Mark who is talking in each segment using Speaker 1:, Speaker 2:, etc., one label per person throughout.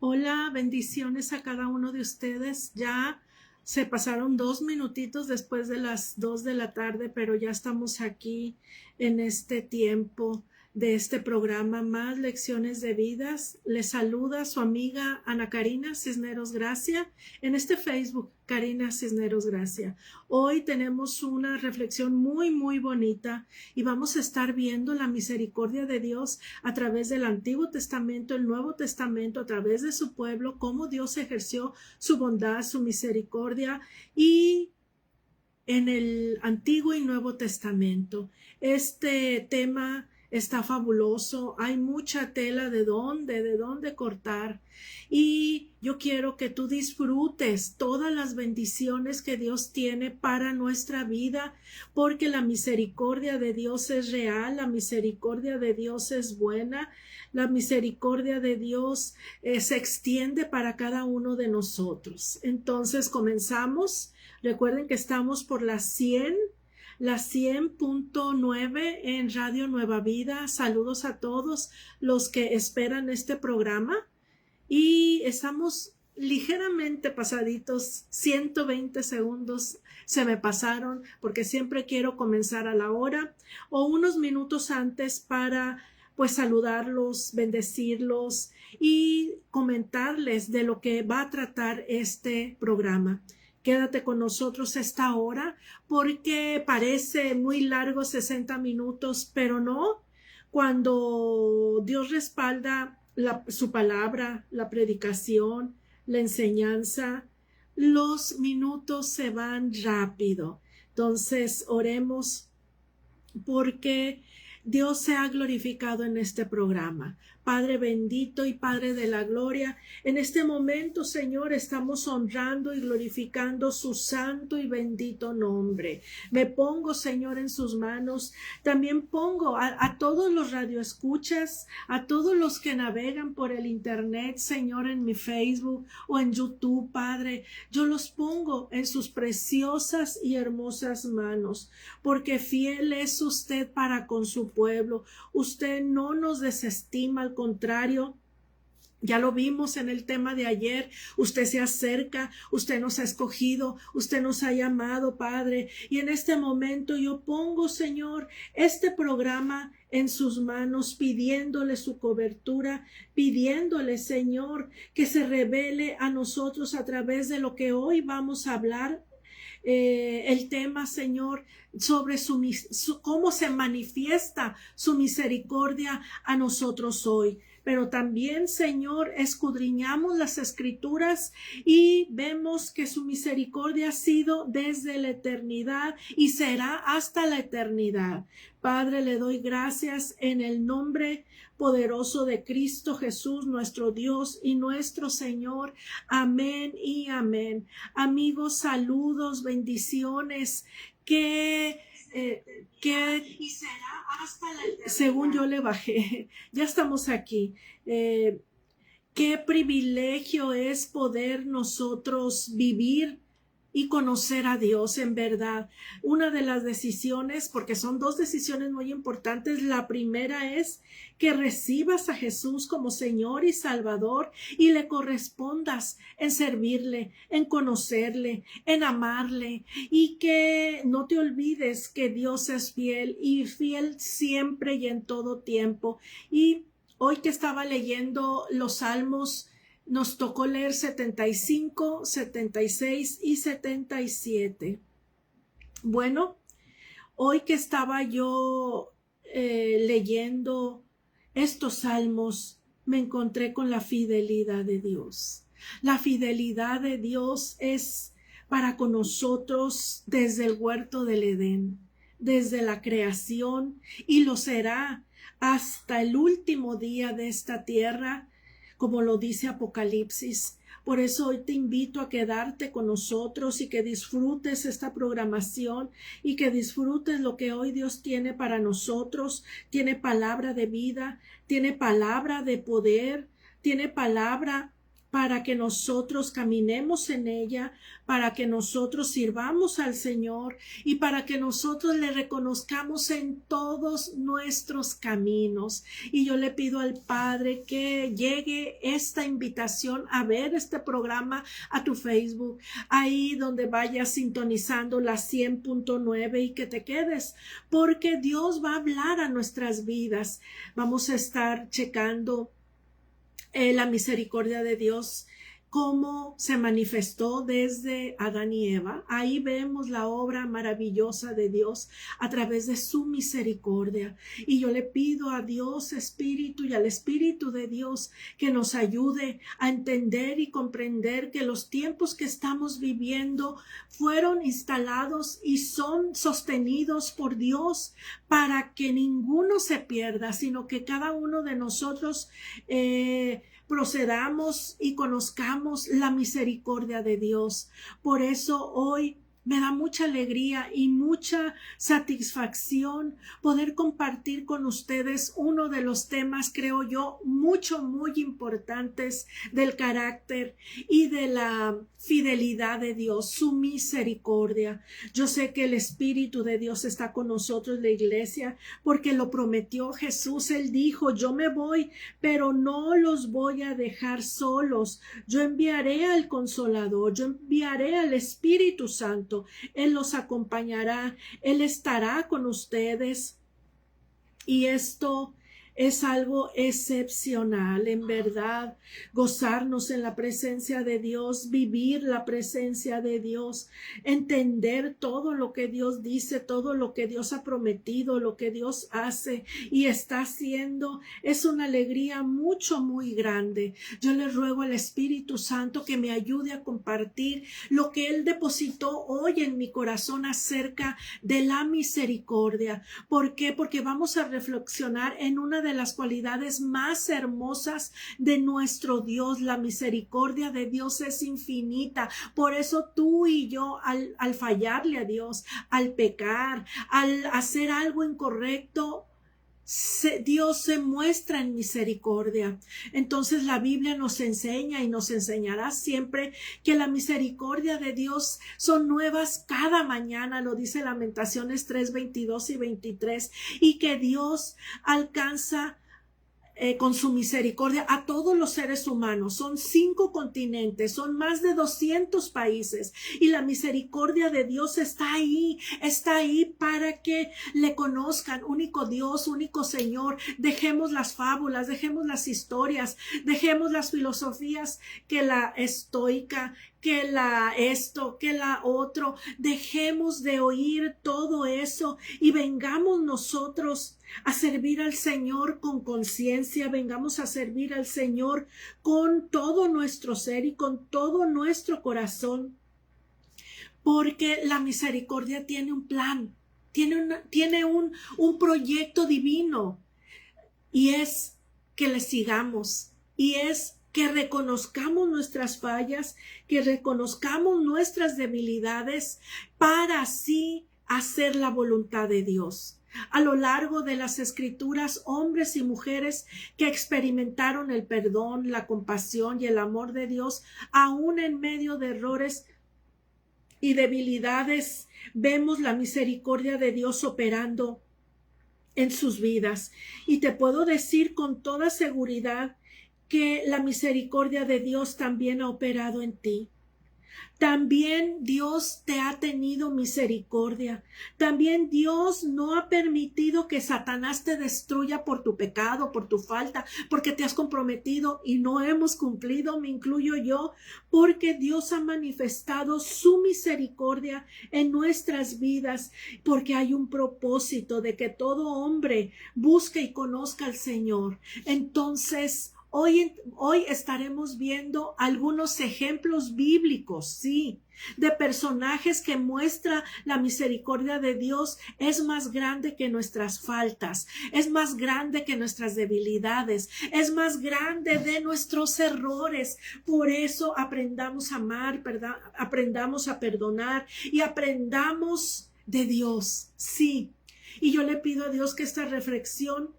Speaker 1: Hola, bendiciones a cada uno de ustedes. Ya se pasaron 2 minutitos después de las 2 de la tarde, pero ya estamos aquí en este tiempo de este programa Más Lecciones de Vidas. Les saluda su amiga Ana Karina Cisneros Gracia en este Facebook, Karina Cisneros Gracia. Hoy tenemos una reflexión muy bonita y vamos a estar viendo la misericordia de Dios a través del Antiguo Testamento, el Nuevo Testamento, a través de su pueblo, cómo Dios ejerció su bondad, su misericordia y en el Antiguo y Nuevo Testamento. Este tema está fabuloso, hay mucha tela de dónde cortar y yo quiero que tú disfrutes todas las bendiciones que Dios tiene para nuestra vida, porque la misericordia de Dios es real, la misericordia de Dios es buena, la misericordia de Dios se extiende para cada uno de nosotros. Entonces comenzamos. Recuerden que estamos por la 100.9 en Radio Nueva Vida. Saludos a todos los que esperan este programa. Y estamos ligeramente pasaditos, 120 segundos se me pasaron porque siempre quiero comenzar a la hora o unos minutos antes para pues saludarlos, bendecirlos y comentarles de lo que va a tratar este programa. Quédate con nosotros esta hora porque parece muy largo 60 minutos, pero no. Cuando Dios respalda su palabra, la predicación, la enseñanza, los minutos se van rápido. Entonces, oremos porque Dios sea glorificado en este programa. Padre bendito y Padre de la gloria, en este momento, Señor, estamos honrando y glorificando su santo y bendito nombre. Me pongo, Señor, en sus manos. También pongo a todos los radioescuchas, a todos los que navegan por el internet, Señor, en mi Facebook o en YouTube, Padre. Yo los pongo en sus preciosas y hermosas manos, porque fiel es usted para con su pueblo. Usted no nos desestima, al contrario. Ya lo vimos en el tema de ayer. Usted se acerca, usted nos ha escogido, usted nos ha llamado, Padre. Y en este momento yo pongo, Señor, este programa en sus manos, pidiéndole su cobertura, pidiéndole, Señor, que se revele a nosotros a través de lo que hoy vamos a hablar. El tema, Señor, sobre cómo se manifiesta su misericordia a nosotros hoy. Pero también, Señor, escudriñamos las Escrituras y vemos que su misericordia ha sido desde la eternidad y será hasta la eternidad. Padre, le doy gracias en el nombre poderoso de Cristo Jesús, nuestro Dios y nuestro Señor. Amén y amén. Amigos, saludos, bendiciones. Y será hasta la eternidad. Según yo le bajé, ya estamos aquí. Qué privilegio es poder nosotros vivir y conocer a Dios en verdad. Una de las decisiones, porque son dos decisiones muy importantes, la primera es que recibas a Jesús como Señor y Salvador y le correspondas en servirle, en conocerle, en amarle, y que no te olvides que Dios es fiel y fiel siempre y en todo tiempo. Y hoy que estaba leyendo los Salmos, nos tocó leer 75, 76 y 77. Bueno, hoy que estaba yo leyendo estos salmos, me encontré con la fidelidad de Dios. La fidelidad de Dios es para con nosotros desde el huerto del Edén, desde la creación, y lo será hasta el último día de esta tierra, como lo dice Apocalipsis. Por eso hoy te invito a quedarte con nosotros y que disfrutes esta programación y que disfrutes lo que hoy Dios tiene para nosotros. Tiene palabra de vida, tiene palabra de poder, tiene palabra para que nosotros caminemos en ella, para que nosotros sirvamos al Señor y para que nosotros le reconozcamos en todos nuestros caminos. Y yo le pido al Padre que llegue esta invitación a ver este programa a tu Facebook, ahí donde vayas sintonizando la 100.9 y que te quedes, porque Dios va a hablar a nuestras vidas. Vamos a estar checando la misericordia de Dios, cómo se manifestó desde Adán y Eva. Ahí vemos la obra maravillosa de Dios a través de su misericordia. Y yo le pido a Dios Espíritu y al Espíritu de Dios que nos ayude a entender y comprender que los tiempos que estamos viviendo fueron instalados y son sostenidos por Dios para que ninguno se pierda, sino que cada uno de nosotros procedamos y conozcamos la misericordia de Dios. Por eso hoy me da mucha alegría y mucha satisfacción poder compartir con ustedes uno de los temas, creo yo, muy importantes del carácter y de la fidelidad de Dios, su misericordia. Yo sé que el Espíritu de Dios está con nosotros, la iglesia, porque lo prometió Jesús. Él dijo: yo me voy, pero no los voy a dejar solos. Yo enviaré al Consolador, yo enviaré al Espíritu Santo. Él los acompañará, Él estará con ustedes. Y esto es algo excepcional, en verdad, gozarnos en la presencia de Dios, vivir la presencia de Dios, entender todo lo que Dios dice, todo lo que Dios ha prometido, lo que Dios hace y está haciendo. Es una alegría muy grande. Yo le ruego al Espíritu Santo que me ayude a compartir lo que Él depositó hoy en mi corazón acerca de la misericordia. ¿Por qué? Porque vamos a reflexionar en una de las cualidades más hermosas de nuestro Dios. La misericordia de Dios es infinita. Por eso tú y yo, al fallarle a Dios, al pecar, al hacer algo incorrecto, Dios se muestra en misericordia. Entonces la Biblia nos enseña y nos enseñará siempre que la misericordia de Dios son nuevas cada mañana, lo dice Lamentaciones 3, 22 y 23, y que Dios alcanza con su misericordia a todos los seres humanos. Son 5 continentes, son más de 200 países y la misericordia de Dios está ahí para que le conozcan. Único Dios, único Señor. Dejemos las fábulas, dejemos las historias, dejemos las filosofías, que la estoica, que la esto, que la otro. Dejemos de oír todo eso y vengamos nosotros a servir al Señor con conciencia, vengamos a servir al Señor con todo nuestro ser y con todo nuestro corazón, porque la misericordia tiene un plan, tiene un proyecto divino, y es que le sigamos, y es que reconozcamos nuestras fallas, que reconozcamos nuestras debilidades para así hacer la voluntad de Dios. A lo largo de las Escrituras, hombres y mujeres que experimentaron el perdón, la compasión y el amor de Dios, aún en medio de errores y debilidades, vemos la misericordia de Dios operando en sus vidas. Y te puedo decir con toda seguridad que la misericordia de Dios también ha operado en ti. También Dios te ha tenido misericordia. También Dios no ha permitido que Satanás te destruya por tu pecado, por tu falta, porque te has comprometido y no hemos cumplido, me incluyo yo, porque Dios ha manifestado su misericordia en nuestras vidas, porque hay un propósito de que todo hombre busque y conozca al Señor. Entonces, Hoy estaremos viendo algunos ejemplos bíblicos, sí, de personajes que muestra la misericordia de Dios es más grande que nuestras faltas, es más grande que nuestras debilidades, es más grande de nuestros errores. Por eso aprendamos a amar, aprendamos a perdonar y aprendamos de Dios, sí. Y yo le pido a Dios que esta reflexión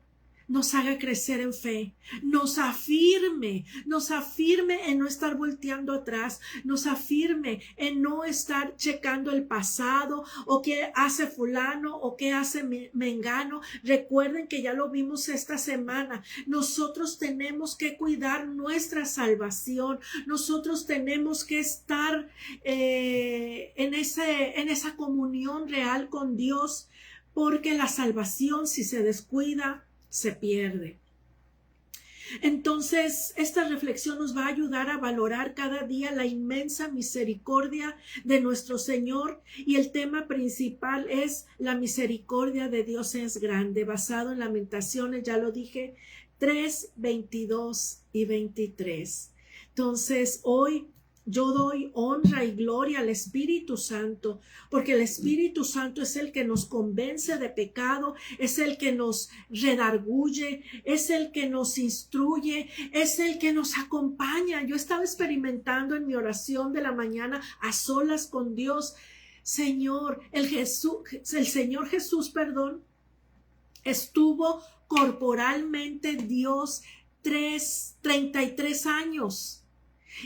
Speaker 1: nos haga crecer en fe, nos afirme en no estar volteando atrás, nos afirme en no estar checando el pasado o qué hace fulano o qué hace mengano. Recuerden que ya lo vimos esta semana. Nosotros tenemos que cuidar nuestra salvación. Nosotros tenemos que estar en esa comunión real con Dios, porque la salvación, si se descuida, se pierde. Entonces, esta reflexión nos va a ayudar a valorar cada día la inmensa misericordia de nuestro Señor, y el tema principal es la misericordia de Dios es grande, basado en Lamentaciones, ya lo dije, 3, 22 y 23. Entonces, hoy yo doy honra y gloria al Espíritu Santo, porque el Espíritu Santo es el que nos convence de pecado, es el que nos redarguye, es el que nos instruye, es el que nos acompaña. Yo estaba experimentando en mi oración de la mañana a solas con Dios. Señor, el Señor Jesús, estuvo corporalmente Dios 33 años.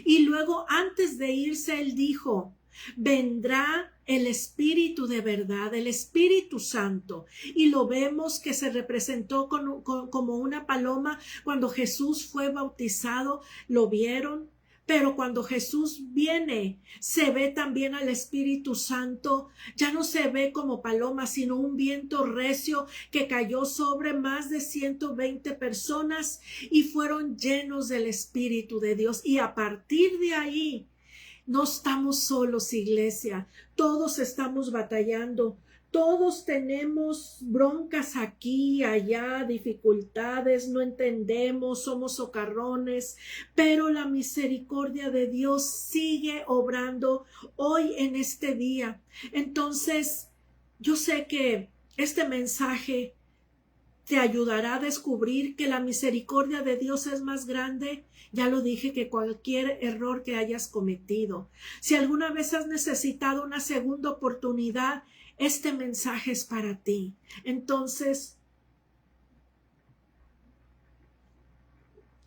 Speaker 1: Y luego, antes de irse, él dijo, vendrá el Espíritu de verdad, el Espíritu Santo. Y lo vemos que se representó como una paloma cuando Jesús fue bautizado, lo vieron. Pero cuando Jesús viene, se ve también al Espíritu Santo. Ya no se ve como paloma, sino un viento recio que cayó sobre más de 120 personas y fueron llenos del Espíritu de Dios. Y a partir de ahí, no estamos solos, iglesia. Todos estamos batallando. Todos tenemos broncas aquí, allá, dificultades, no entendemos, somos socarrones, pero la misericordia de Dios sigue obrando hoy en este día. Entonces, yo sé que este mensaje te ayudará a descubrir que la misericordia de Dios es más grande. Ya lo dije, que cualquier error que hayas cometido. Si alguna vez has necesitado una segunda oportunidad, este mensaje es para ti. Entonces,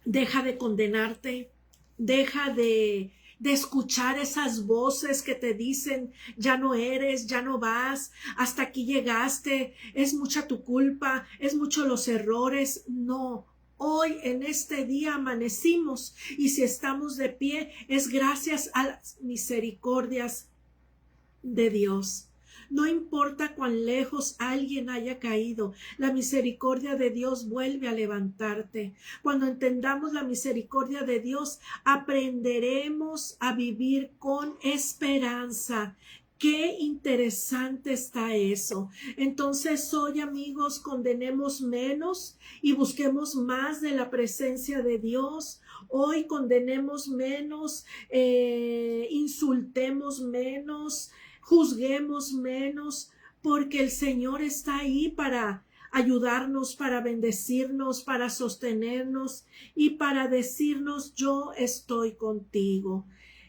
Speaker 1: deja de condenarte, deja de escuchar esas voces que te dicen, ya no eres, ya no vas, hasta aquí llegaste, es mucha tu culpa, es mucho los errores. No. Hoy en este día amanecimos, y si estamos de pie es gracias a las misericordias de Dios. No importa cuán lejos alguien haya caído, la misericordia de Dios vuelve a levantarte. Cuando entendamos la misericordia de Dios, aprenderemos a vivir con esperanza. Qué interesante está eso. Entonces hoy, amigos, condenemos menos y busquemos más de la presencia de Dios. Hoy condenemos menos, insultemos menos, juzguemos menos, porque el Señor está ahí para ayudarnos, para bendecirnos, para sostenernos y para decirnos, yo estoy contigo.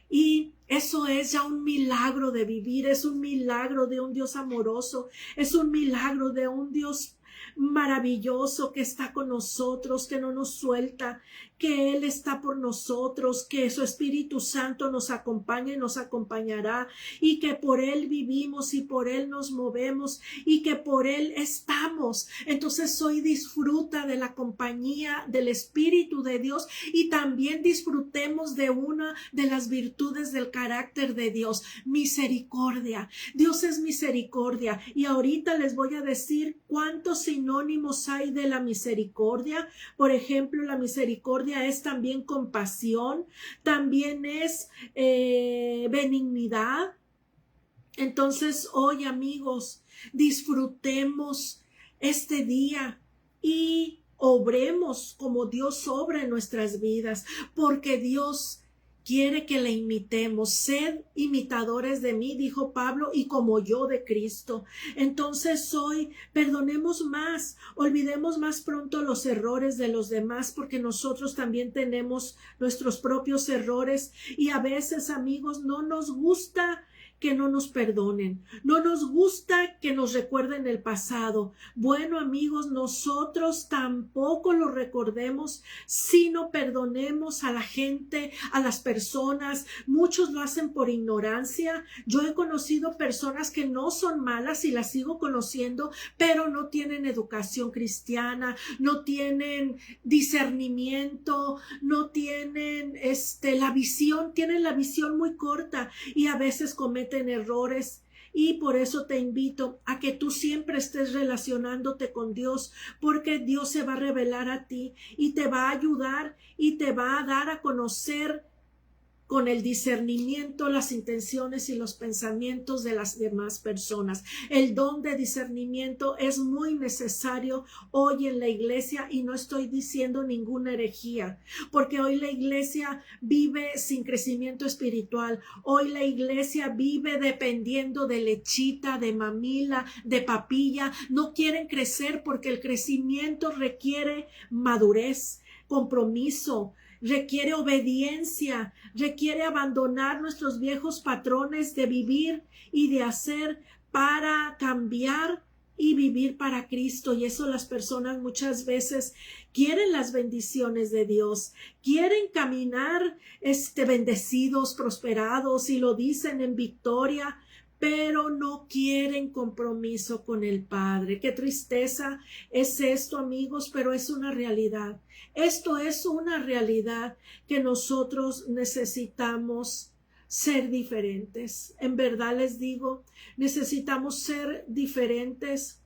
Speaker 1: Y eso es ya un milagro de vivir, es un milagro de un Dios amoroso, es un milagro de un Dios maravilloso que está con nosotros, que no nos suelta, que Él está por nosotros, que su Espíritu Santo nos acompaña y nos acompañará, y que por Él vivimos y por Él nos movemos y que por Él estamos. Entonces hoy disfruta de la compañía del Espíritu de Dios, y también disfrutemos de una de las virtudes del carácter de Dios: misericordia. Dios es misericordia, y ahorita les voy a decir cuántos sinónimos hay de la misericordia. Por ejemplo, la misericordia es también compasión, también es benignidad. Entonces hoy, amigos, disfrutemos este día y obremos como Dios obra en nuestras vidas, porque Dios quiere que le imitemos. Sed imitadores de mí, dijo Pablo, y como yo de Cristo. Entonces hoy perdonemos más, olvidemos más pronto los errores de los demás, porque nosotros también tenemos nuestros propios errores, y a veces, amigos, no nos gusta que no nos perdonen, no nos gusta que nos recuerden el pasado. Bueno, amigos, nosotros tampoco lo recordemos, sino perdonemos a la gente, a las personas. Muchos lo hacen por ignorancia. Yo he conocido personas que no son malas y las sigo conociendo, pero no tienen educación cristiana, no tienen discernimiento, no tienen tienen la visión muy corta y a veces cometen errores. Y por eso te invito a que tú siempre estés relacionándote con Dios, porque Dios se va a revelar a ti y te va a ayudar y te va a dar a conocer con el discernimiento las intenciones y los pensamientos de las demás personas. El don de discernimiento es muy necesario hoy en la iglesia, y no estoy diciendo ninguna herejía, porque hoy la iglesia vive sin crecimiento espiritual. Hoy la iglesia vive dependiendo de lechita, de mamila, de papilla. No quieren crecer porque el crecimiento requiere madurez, compromiso, requiere obediencia, requiere abandonar nuestros viejos patrones de vivir y de hacer para cambiar y vivir para Cristo. Y eso las personas muchas veces quieren las bendiciones de Dios, quieren caminar bendecidos, prosperados, y lo dicen en victoria, pero no quieren compromiso con el Padre. Qué tristeza es esto, amigos, pero es una realidad. Esto es una realidad que nosotros necesitamos ser diferentes. En verdad les digo, necesitamos ser diferentes,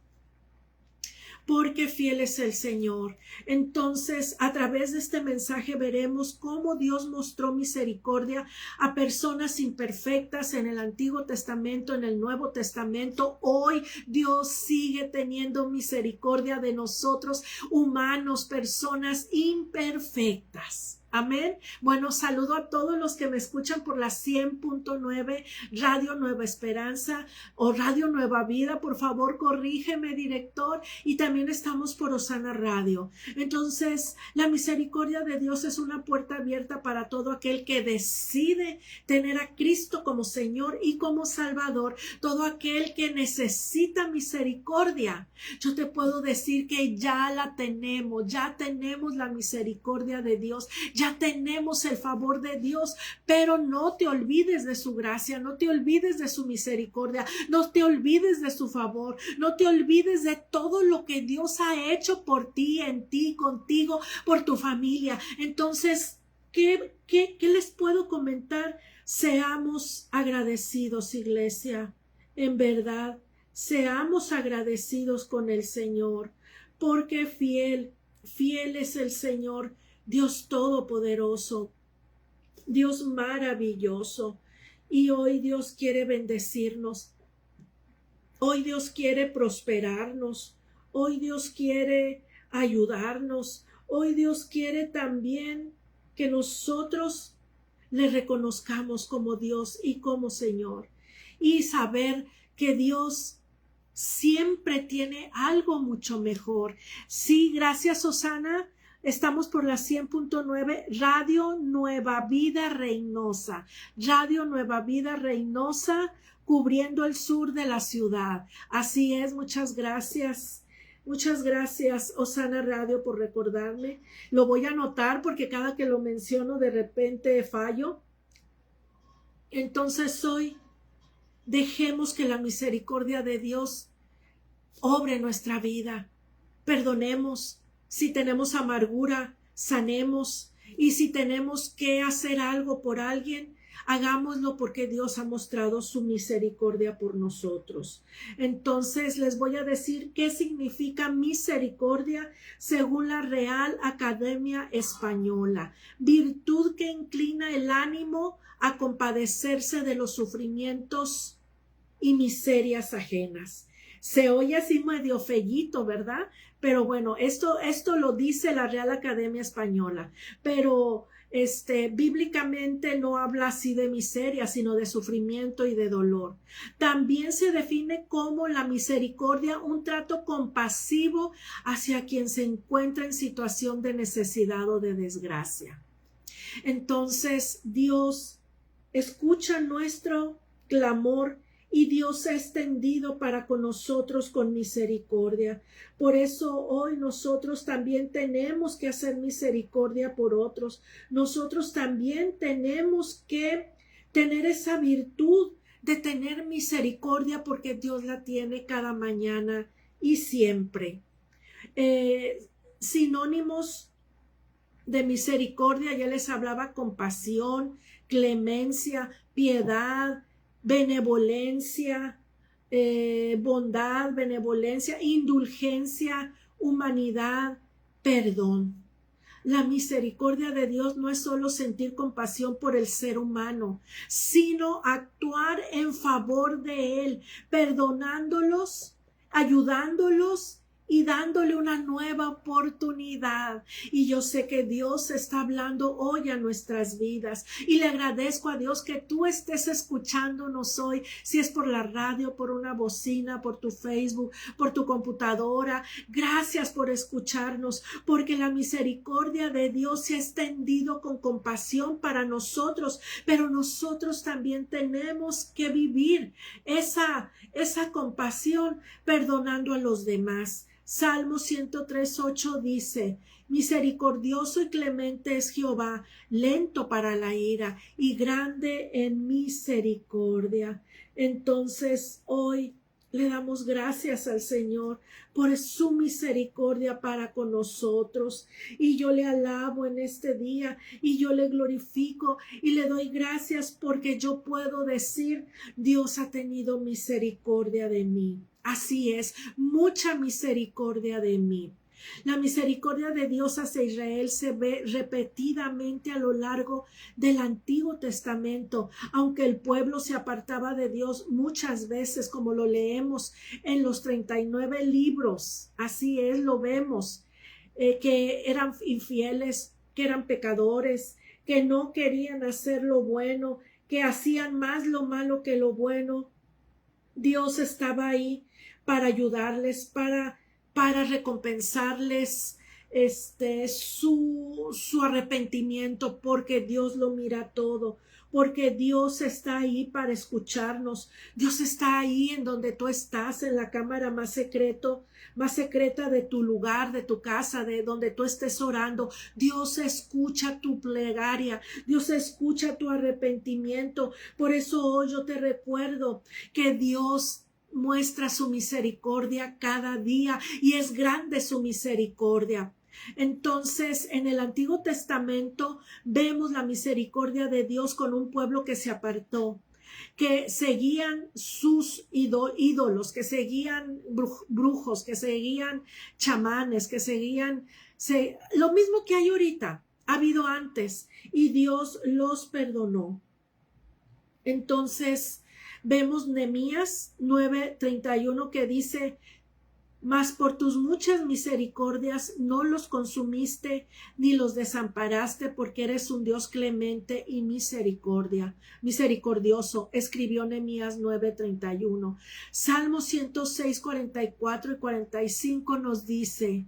Speaker 1: porque fiel es el Señor. Entonces, a través de este mensaje veremos cómo Dios mostró misericordia a personas imperfectas en el Antiguo Testamento, en el Nuevo Testamento. Hoy Dios sigue teniendo misericordia de nosotros, humanos, personas imperfectas. Amén. Bueno, saludo a todos los que me escuchan por la 100.9 Radio Nueva Esperanza o Radio Nueva Vida. Por favor, corrígeme, director. Y también estamos por Osana Radio. Entonces, la misericordia de Dios es una puerta abierta para todo aquel que decide tener a Cristo como Señor y como Salvador. Todo aquel que necesita misericordia. Yo te puedo decir que ya la tenemos, ya tenemos la misericordia de Dios. Ya tenemos el favor de Dios, pero no te olvides de su gracia, no te olvides de su misericordia, no te olvides de su favor, no te olvides de todo lo que Dios ha hecho por ti, en ti, contigo, por tu familia. Entonces, ¿qué les puedo comentar? Seamos agradecidos, iglesia, en verdad, seamos agradecidos con el Señor, porque fiel es el Señor. Dios todopoderoso, Dios maravilloso, y hoy Dios quiere bendecirnos, hoy Dios quiere prosperarnos, hoy Dios quiere ayudarnos, hoy Dios quiere también que nosotros le reconozcamos como Dios y como Señor, y saber que Dios siempre tiene algo mucho mejor. Sí, gracias, Osana. Estamos por la 100.9 Radio Nueva Vida Reynosa. Radio Nueva Vida Reynosa, cubriendo el sur de la ciudad. Así es, muchas gracias. Muchas gracias, Osana Radio, por recordarme. Lo voy a anotar porque cada que lo menciono de repente fallo. Entonces hoy dejemos que la misericordia de Dios obre nuestra vida. Perdonemos. Si tenemos amargura, sanemos. Y si tenemos que hacer algo por alguien, hagámoslo porque Dios ha mostrado su misericordia por nosotros. Entonces les voy a decir qué significa misericordia según la Real Academia Española. Virtud que inclina el ánimo a compadecerse de los sufrimientos y miserias ajenas. Se oye así medio fellito, ¿verdad? Pero bueno, esto lo dice la Real Academia Española, pero bíblicamente no habla así de miseria, sino de sufrimiento y de dolor. También se define como la misericordia un trato compasivo hacia quien se encuentra en situación de necesidad o de desgracia. Entonces, Dios escucha nuestro clamor, y Dios se ha extendido para con nosotros con misericordia. Por eso hoy nosotros también tenemos que hacer misericordia por otros. Nosotros también tenemos que tener esa virtud de tener misericordia, porque Dios la tiene cada mañana y siempre. Sinónimos de misericordia, ya les hablaba: compasión, clemencia, piedad, benevolencia, bondad, benevolencia, indulgencia, humanidad, perdón. La misericordia de Dios no es solo sentir compasión por el ser humano, sino actuar en favor de él, perdonándolos, ayudándolos y dándole una nueva oportunidad. Y yo sé que Dios está hablando hoy a nuestras vidas, y le agradezco a Dios que tú estés escuchándonos hoy, si es por la radio, por una bocina, por tu Facebook, por tu computadora. Gracias por escucharnos, porque la misericordia de Dios se ha extendido con compasión para nosotros, pero nosotros también tenemos que vivir esa compasión perdonando a los demás. Salmo 103:8 dice: misericordioso y clemente es Jehová, lento para la ira y grande en misericordia. Entonces hoy le damos gracias al Señor por su misericordia para con nosotros, y yo le alabo en este día, y yo le glorifico y le doy gracias, porque yo puedo decir: Dios ha tenido misericordia de mí. Así es, mucha misericordia de mí. La misericordia de Dios hacia Israel se ve repetidamente a lo largo del Antiguo Testamento, aunque el pueblo se apartaba de Dios muchas veces, como lo leemos en los 39 libros. Así es, lo vemos, que eran infieles, que eran pecadores, que no querían hacer lo bueno, que hacían más lo malo que lo bueno. Dios estaba ahí para ayudarles, para recompensarles su arrepentimiento, porque Dios lo mira todo, porque Dios está ahí para escucharnos. Dios está ahí en donde tú estás, en la cámara más secreta de tu lugar, de tu casa, de donde tú estés orando. Dios escucha tu plegaria, Dios escucha tu arrepentimiento. Por eso hoy yo te recuerdo que Dios muestra su misericordia cada día, y es grande su misericordia. Entonces, en el Antiguo Testamento vemos la misericordia de Dios con un pueblo que se apartó, que seguían sus ídolos, que seguían brujos, que seguían chamanes, que seguían lo mismo que hay ahorita, ha habido antes, y Dios los perdonó. Entonces, vemos Nehemías 9:31 que dice: mas por tus muchas misericordias no los consumiste ni los desamparaste, porque eres un Dios clemente y misericordioso, escribió Nehemías 9:31. Salmo 106:44 y 45 nos dice: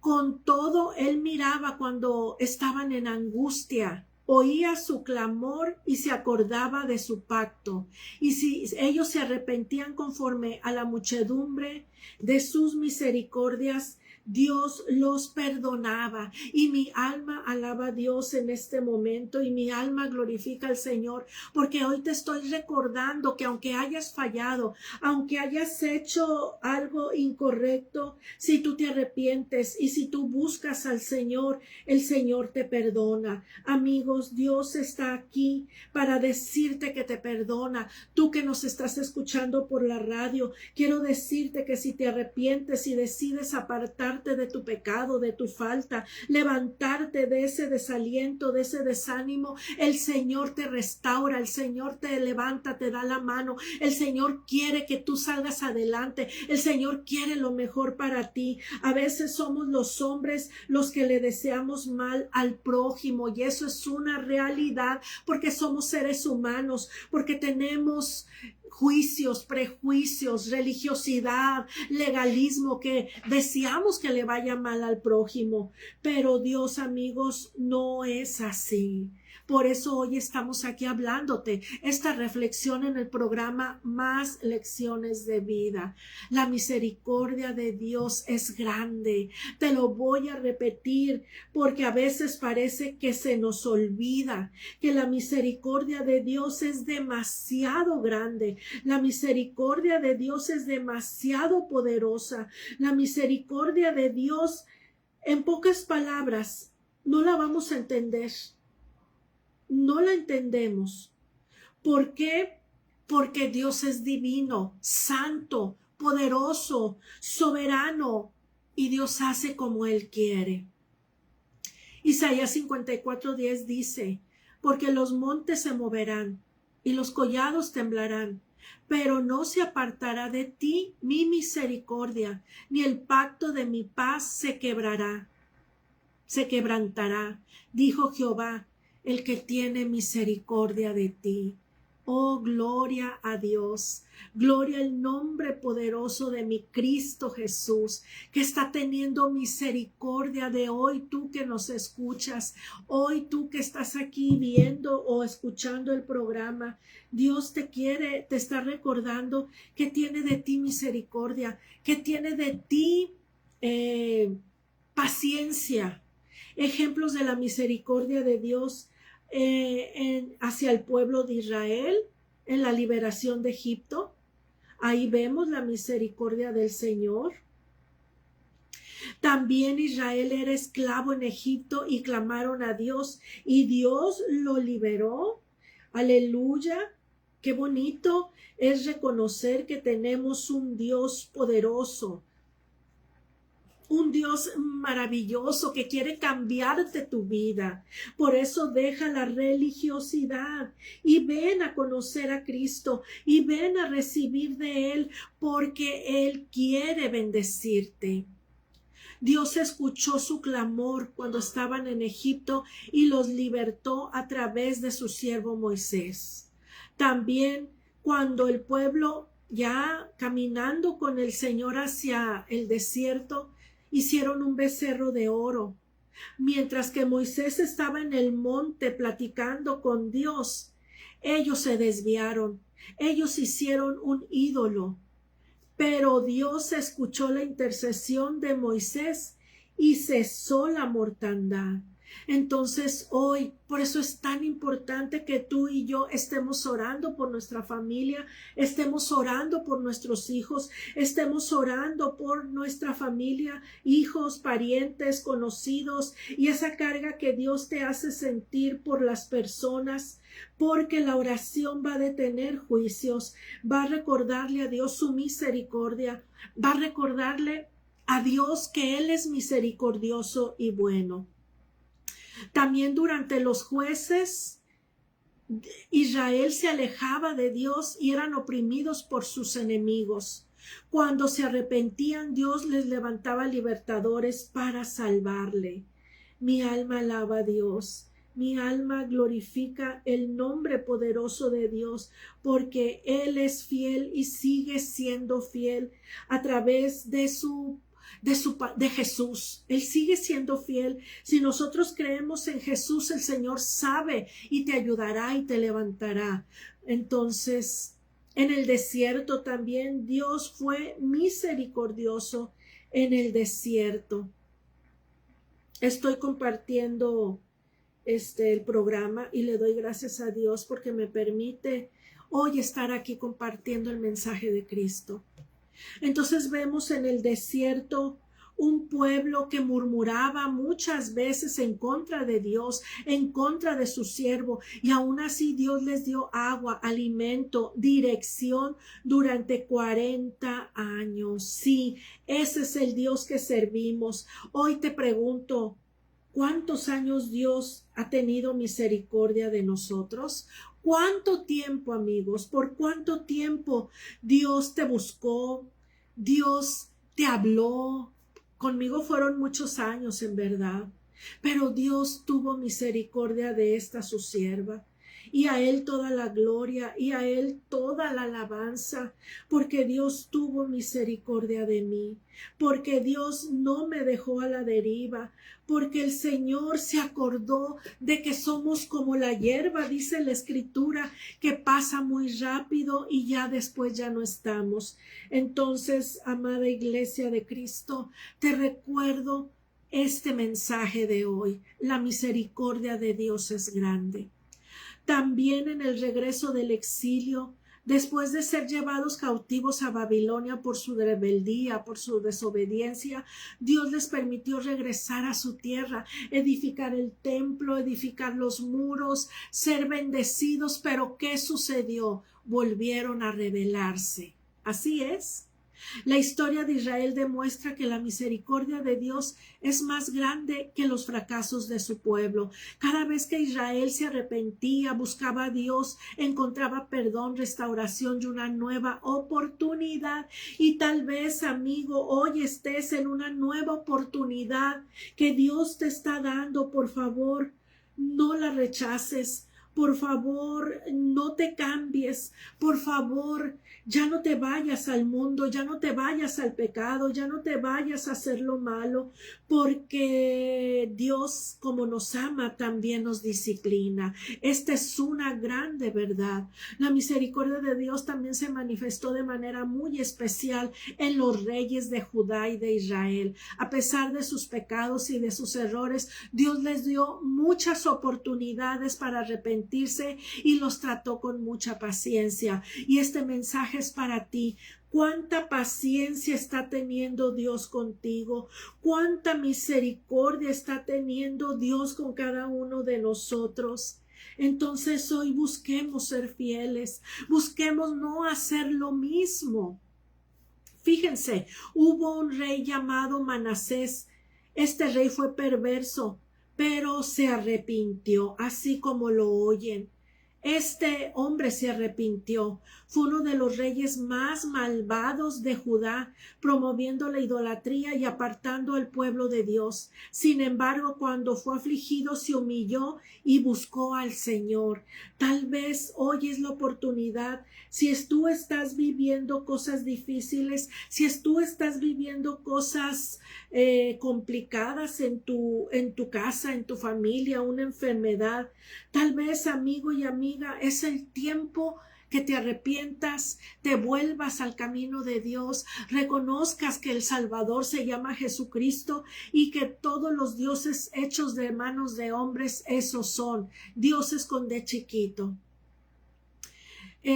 Speaker 1: con todo él miraba cuando estaban en angustia, oía su clamor y se acordaba de su pacto. Y si ellos se arrepentían conforme a la muchedumbre de sus misericordias, Dios los perdonaba. Y mi alma alaba a Dios en este momento, y mi alma glorifica al Señor, porque hoy te estoy recordando que aunque hayas fallado, aunque hayas hecho algo incorrecto, si tú te arrepientes y si tú buscas al Señor, el Señor te perdona. Amigos, Dios está aquí para decirte que te perdona. Tú que nos estás escuchando por la radio, quiero decirte que si te arrepientes y decides apartarte de tu pecado, de tu falta, levantarte de ese desaliento, de ese desánimo, el Señor te restaura, el Señor te levanta, te da la mano. El Señor quiere que tú salgas adelante, el Señor quiere lo mejor para ti. A veces somos los hombres los que le deseamos mal al prójimo, y eso es una realidad, porque somos seres humanos, porque tenemos juicios, prejuicios, religiosidad, legalismo, que deseamos que le vaya mal al prójimo. Pero Dios, amigos, no es así. Por eso hoy estamos aquí hablándote esta reflexión en el programa Más Lecciones de Vida. La misericordia de Dios es grande. Te lo voy a repetir porque a veces parece que se nos olvida que la misericordia de Dios es demasiado grande. La misericordia de Dios es demasiado poderosa. La misericordia de Dios, en pocas palabras, no la vamos a entender. No la entendemos. ¿Por qué? Porque Dios es divino, santo, poderoso, soberano, y Dios hace como Él quiere. Isaías 54:10 dice: porque los montes se moverán y los collados temblarán, pero no se apartará de ti mi misericordia, ni el pacto de mi paz se quebrantará, dijo Jehová, el que tiene misericordia de ti. Oh, gloria a Dios, gloria al nombre poderoso de mi Cristo Jesús, que está teniendo misericordia de hoy tú que nos escuchas, hoy tú que estás aquí viendo o escuchando el programa. Dios te quiere, te está recordando que tiene de ti misericordia, que tiene de ti paciencia. Ejemplos de la misericordia de Dios hacia el pueblo de Israel en la liberación de Egipto. Ahí vemos la misericordia del Señor. También Israel era esclavo en Egipto y clamaron a Dios y Dios lo liberó. Aleluya. Qué bonito es reconocer que tenemos un Dios poderoso, un Dios maravilloso que quiere cambiarte tu vida. Por eso deja la religiosidad y ven a conocer a Cristo y ven a recibir de Él, porque Él quiere bendecirte. Dios escuchó su clamor cuando estaban en Egipto y los libertó a través de su siervo Moisés. También cuando el pueblo, ya caminando con el Señor hacia el desierto, hicieron un becerro de oro. Mientras que Moisés estaba en el monte platicando con Dios, ellos se desviaron. Ellos hicieron un ídolo. Pero Dios escuchó la intercesión de Moisés y cesó la mortandad. Entonces hoy, por eso es tan importante que tú y yo estemos orando por nuestra familia, estemos orando por nuestros hijos, estemos orando por nuestra familia, hijos, parientes, conocidos, y esa carga que Dios te hace sentir por las personas, porque la oración va a detener juicios, va a recordarle a Dios su misericordia, va a recordarle a Dios que Él es misericordioso y bueno. También durante los jueces, Israel se alejaba de Dios y eran oprimidos por sus enemigos. Cuando se arrepentían, Dios les levantaba libertadores para salvarle. Mi alma alaba a Dios. Mi alma glorifica el nombre poderoso de Dios, porque Él es fiel y sigue siendo fiel a través de Jesús. Él sigue siendo fiel. Si nosotros creemos en Jesús, el Señor sabe y te ayudará y te levantará. Entonces, en el desierto también Dios fue misericordioso en el desierto. Estoy compartiendo el programa y le doy gracias a Dios porque me permite hoy estar aquí compartiendo el mensaje de Cristo. Entonces vemos en el desierto un pueblo que murmuraba muchas veces en contra de Dios, en contra de su siervo, y aún así Dios les dio agua, alimento, dirección durante 40 años. Sí, ese es el Dios que servimos. Hoy te pregunto, ¿cuántos años Dios ha tenido misericordia de nosotros? ¿Cuánto tiempo, amigos? ¿Por cuánto tiempo Dios te buscó? Dios te habló. Conmigo fueron muchos años, en verdad. Pero Dios tuvo misericordia de esta su sierva. y a Él toda la gloria y a Él toda la alabanza, porque Dios tuvo misericordia de mí, porque Dios no me dejó a la deriva, porque el Señor se acordó de que somos como la hierba, dice la Escritura, que pasa muy rápido y ya después ya no estamos. Entonces, amada Iglesia de Cristo, te recuerdo este mensaje de hoy. La misericordia de Dios es grande. También en el regreso del exilio, después de ser llevados cautivos a Babilonia por su rebeldía, por su desobediencia, Dios les permitió regresar a su tierra, edificar el templo, edificar los muros, ser bendecidos. Pero ¿qué sucedió? Volvieron a rebelarse. Así es. La historia de Israel demuestra que la misericordia de Dios es más grande que los fracasos de su pueblo. Cada vez que Israel se arrepentía, buscaba a Dios, encontraba perdón, restauración y una nueva oportunidad. Y tal vez, amigo, hoy estés en una nueva oportunidad que Dios te está dando. Por favor, no la rechaces. Por favor, no te cambies. Por favor, ya no te vayas al mundo, ya no te vayas al pecado, ya no te vayas a hacer lo malo, porque Dios, como nos ama, también nos disciplina. Esta es una grande verdad. La misericordia de Dios también se manifestó de manera muy especial en los reyes de Judá y de Israel. A pesar de sus pecados y de sus errores, Dios les dio muchas oportunidades para arrepentirse y los trató con mucha paciencia. Y este mensaje es para ti. ¿Cuánta paciencia está teniendo Dios contigo? ¿Cuánta misericordia está teniendo Dios con cada uno de nosotros? Entonces hoy busquemos ser fieles, busquemos no hacer lo mismo. Fíjense, hubo un rey llamado Manasés. Este rey fue perverso, pero se arrepintió, así como lo oyen. Este hombre se arrepintió. Fue uno de los reyes más malvados de Judá, promoviendo la idolatría y apartando al pueblo de Dios. Sin embargo, cuando fue afligido, se humilló y buscó al Señor. Tal vez hoy es la oportunidad. Si tú estás viviendo cosas difíciles, si tú estás viviendo cosas complicadas en tu casa, en tu familia, una enfermedad, tal vez, amigo y amiga, es el tiempo que te arrepientas, te vuelvas al camino de Dios, reconozcas que el Salvador se llama Jesucristo y que todos los dioses hechos de manos de hombres, esos son dioses con D chiquito.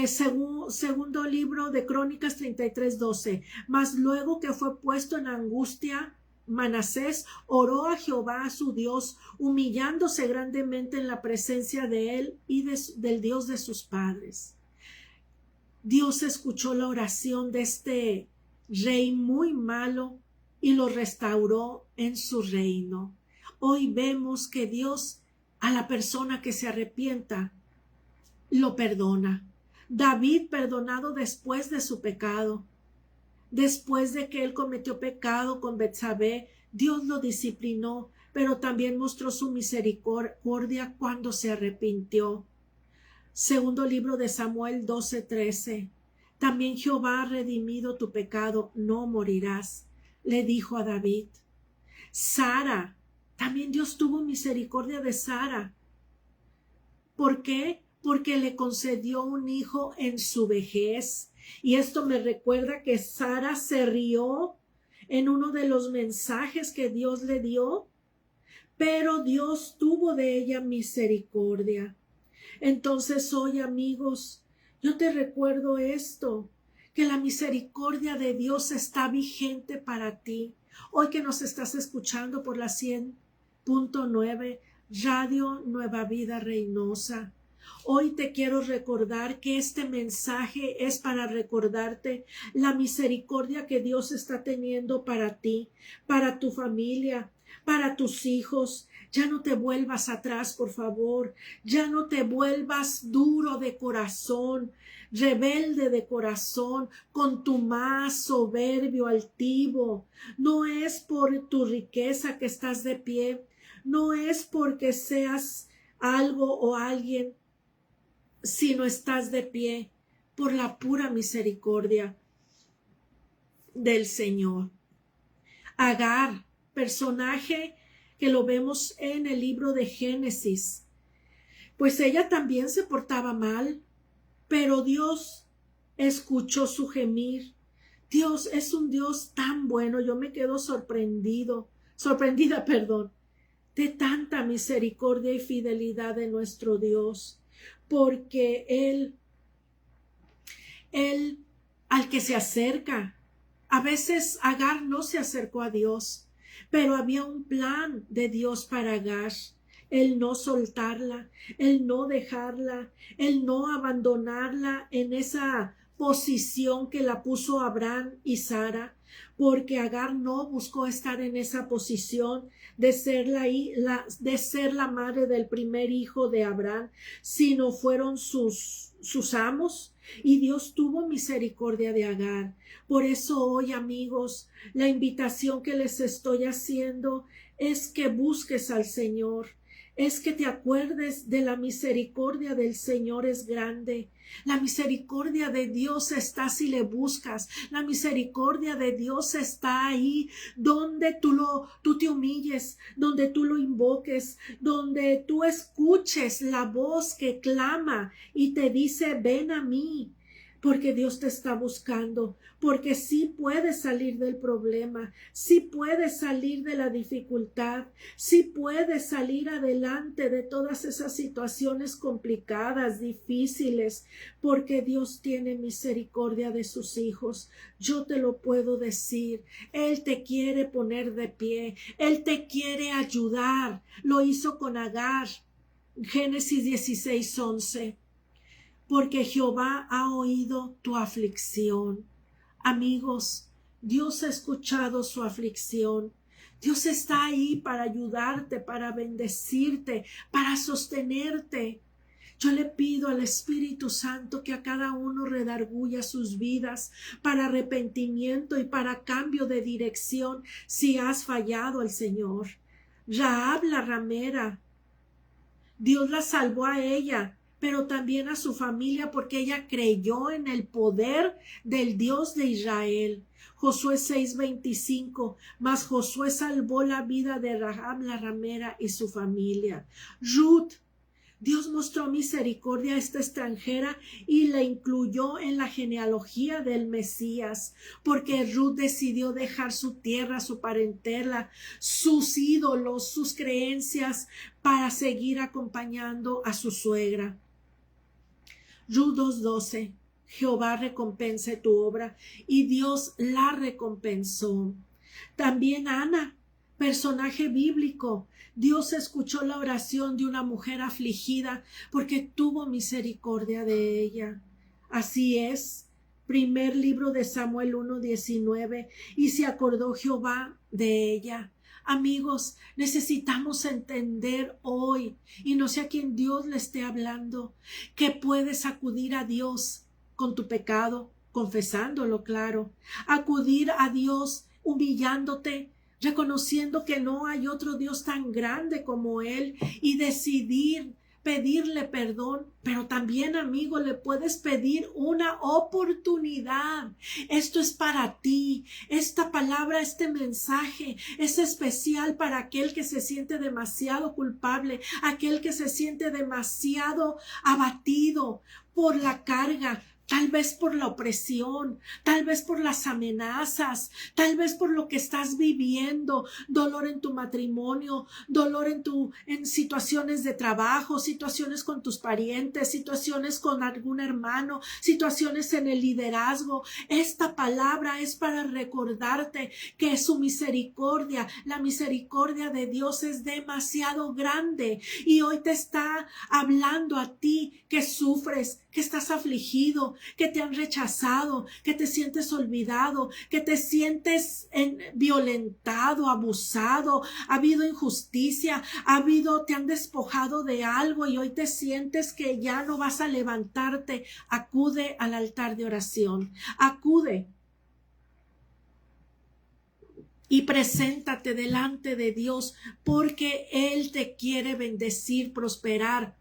Speaker 1: Segundo libro de Crónicas 33:12. Mas luego que fue puesto en angustia, Manasés oró a Jehová su Dios, humillándose grandemente en la presencia de él y del Dios de sus padres. Dios escuchó la oración de este rey muy malo y lo restauró en su reino. Hoy vemos que Dios a la persona que se arrepienta lo perdona. David, perdonado después de su pecado, después de que él cometió pecado con Betsabé, Dios lo disciplinó, pero también mostró su misericordia cuando se arrepintió. Segundo libro de Samuel 12:13. También Jehová ha redimido tu pecado, no morirás, le dijo a David. Sara, también Dios tuvo misericordia de Sara. ¿Por qué? Porque le concedió un hijo en su vejez. Y esto me recuerda que Sara se rió en uno de los mensajes que Dios le dio, pero Dios tuvo de ella misericordia. Entonces hoy, amigos, yo te recuerdo esto, que la misericordia de Dios está vigente para ti. Hoy que nos estás escuchando por la 100.9 Radio Nueva Vida Reynosa. Hoy te quiero recordar que este mensaje es para recordarte la misericordia que Dios está teniendo para ti, para tu familia, para tus hijos. Ya no te vuelvas atrás, por favor. Ya no te vuelvas duro de corazón, rebelde de corazón, contumaz, soberbio, altivo. No es por tu riqueza que estás de pie. No es porque seas algo o alguien. sino estás de pie por la pura misericordia del Señor. Agar, personaje que lo vemos en el libro de Génesis, pues ella también se portaba mal, pero Dios escuchó su gemir. Dios es un Dios tan bueno. Yo me quedo sorprendida, de tanta misericordia y fidelidad de nuestro Dios, porque Él al que se acerca, a veces Agar no se acercó a Dios, pero había un plan de Dios para Agar. El no soltarla, el no dejarla, el no abandonarla en esa posición que la puso Abraham y Sara, porque Agar no buscó estar en esa posición de ser la madre del primer hijo de Abraham, sino fueron sus amos, y Dios tuvo misericordia de Agar. Por eso hoy, amigos, la invitación que les estoy haciendo es que busques al Señor, es que te acuerdes de la misericordia del Señor es grande. La misericordia de Dios está si le buscas. La misericordia de Dios está ahí donde tú te humilles, donde tú lo invoques, donde tú escuches la voz que clama y te dice, ven a mí. Porque Dios te está buscando, porque sí puedes salir del problema, sí puedes salir de la dificultad, sí puedes salir adelante de todas esas situaciones complicadas, difíciles, porque Dios tiene misericordia de sus hijos. Yo te lo puedo decir, Él te quiere poner de pie, Él te quiere ayudar. Lo hizo con Agar, Génesis 16:11. Porque Jehová ha oído tu aflicción. Amigos, Dios ha escuchado su aflicción. Dios está ahí para ayudarte, para bendecirte, para sostenerte. Yo le pido al Espíritu Santo que a cada uno redarguya sus vidas para arrepentimiento y para cambio de dirección si has fallado al Señor. Rahab la ramera, Dios la salvó a ella, pero también a su familia, porque ella creyó en el poder del Dios de Israel. Josué 6:25, mas Josué salvó la vida de Rahab la ramera y su familia. Ruth, Dios mostró misericordia a esta extranjera y la incluyó en la genealogía del Mesías, porque Ruth decidió dejar su tierra, su parentela, sus ídolos, sus creencias, para seguir acompañando a su suegra. Ruth 2:12, Jehová recompense tu obra, y Dios la recompensó. También Ana, personaje bíblico, Dios escuchó la oración de una mujer afligida porque tuvo misericordia de ella. Así es, primer libro de Samuel 1:19, y se acordó Jehová de ella. Amigos, necesitamos entender hoy, y no sé a quién Dios le esté hablando, que puedes acudir a Dios con tu pecado, confesándolo, claro, acudir a Dios humillándote, reconociendo que no hay otro Dios tan grande como Él, y decidir pedirle perdón, pero también, amigo, le puedes pedir una oportunidad. Esto es para ti. Esta palabra, este mensaje es especial para aquel que se siente demasiado culpable, aquel que se siente demasiado abatido por la carga, tal vez por la opresión, tal vez por las amenazas, tal vez por lo que estás viviendo, dolor en tu matrimonio, dolor en situaciones de trabajo, situaciones con tus parientes, situaciones con algún hermano, situaciones en el liderazgo. Esta palabra es para recordarte que su misericordia, la misericordia de Dios es demasiado grande, y hoy te está hablando a ti que sufres, que estás afligido, que te han rechazado, que te sientes olvidado, que te sientes violentado, abusado, ha habido injusticia, te han despojado de algo y hoy te sientes que ya no vas a levantarte. Acude al altar de oración, acude y preséntate delante de Dios, porque Él te quiere bendecir, prosperar